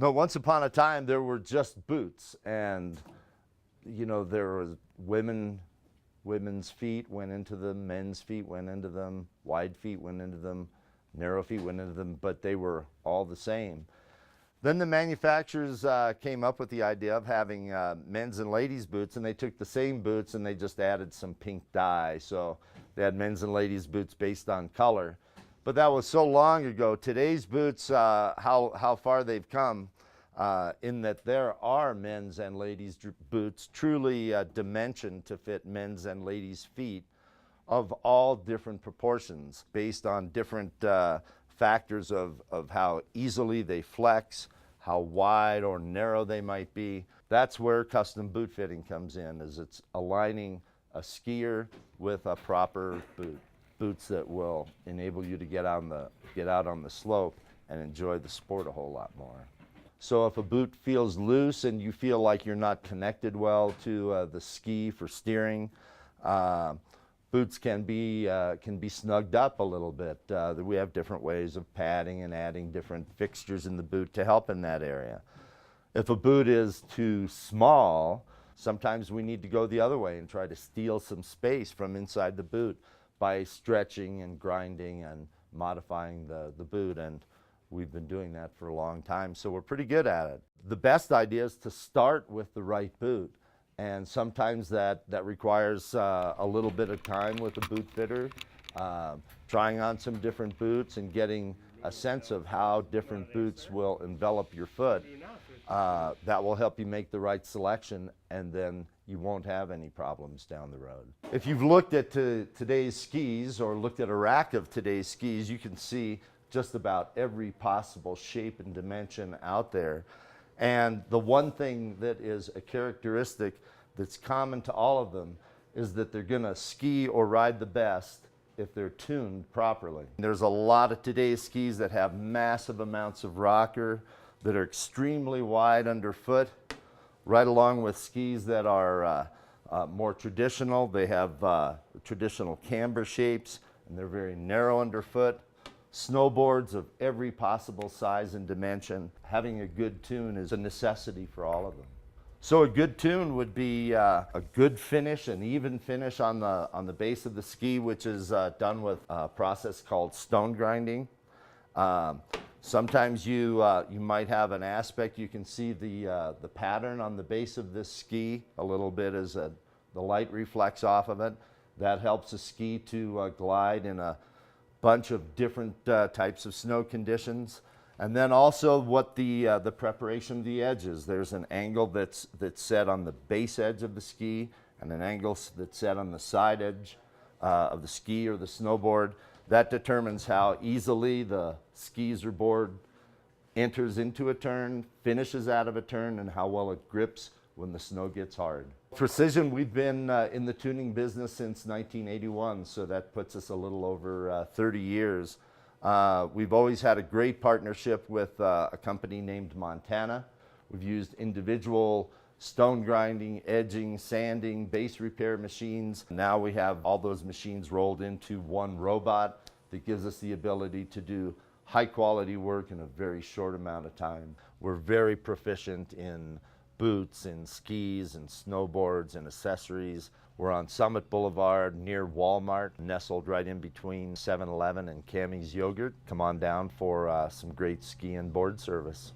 No, once upon a time there were just boots, and there was women's feet went into them, men's feet went into them, wide feet went into them, narrow feet went into them, but they were all the same. Then the manufacturers came up with the idea of having men's and ladies' boots, and they took the same boots and they just added some pink dye. So they had men's and ladies' boots based on color. But that was so long ago. Today's boots, how far they've come, in that there are men's and ladies' boots truly dimensioned to fit men's and ladies' feet of all different proportions based on different factors of how easily they flex, how wide or narrow they might be. That's where custom boot fitting comes in, is it's aligning a skier with a proper boot. Boots that will enable you to get out on the slope and enjoy the sport a whole lot more. So if a boot feels loose and you feel like you're not connected well to the ski for steering, boots can be snugged up a little bit. We have different ways of padding and adding different fixtures in the boot to help in that area. If a boot is too small, sometimes we need to go the other way and try to steal some space from inside the boot by stretching and grinding and modifying the boot, and we've been doing that for a long time, so we're pretty good at it. The best idea is to start with the right boot, and sometimes that requires a little bit of time with the boot fitter, trying on some different boots and getting a sense of how different boots will envelop your foot. That will help you make the right selection, and then you won't have any problems down the road. If you've looked at today's skis or looked at a rack of today's skis, you can see just about every possible shape and dimension out there. And the one thing that is a characteristic that's common to all of them is that they're gonna ski or ride the best if they're tuned properly. There's a lot of today's skis that have massive amounts of rocker, that are extremely wide underfoot, right along with skis that are more traditional. They have traditional camber shapes, and they're very narrow underfoot. Snowboards of every possible size and dimension. Having a good tune is a necessity for all of them. So a good tune would be a good finish, an even finish on the base of the ski, which is done with a process called stone grinding. Sometimes you might have an aspect, you can see the pattern on the base of this ski a little bit as the light reflects off of it. That helps the ski to glide in a bunch of different types of snow conditions. And then also what the preparation of the edges. There's an angle that's set on the base edge of the ski and an angle that's set on the side edge of the ski or the snowboard. That determines how easily the skis or board enters into a turn, finishes out of a turn, and how well it grips when the snow gets hard. Precision, we've been in the tuning business since 1981, so that puts us a little over 30 years. We've always had a great partnership with a company named Montana. We've used individual stone grinding, edging, sanding, base repair machines. Now we have all those machines rolled into one robot that gives us the ability to do high quality work in a very short amount of time. We're very proficient in boots and skis and snowboards and accessories. We're on Summit Boulevard near Walmart, nestled right in between 7-Eleven and Cammie's Yogurt. Come on down for some great ski and board service.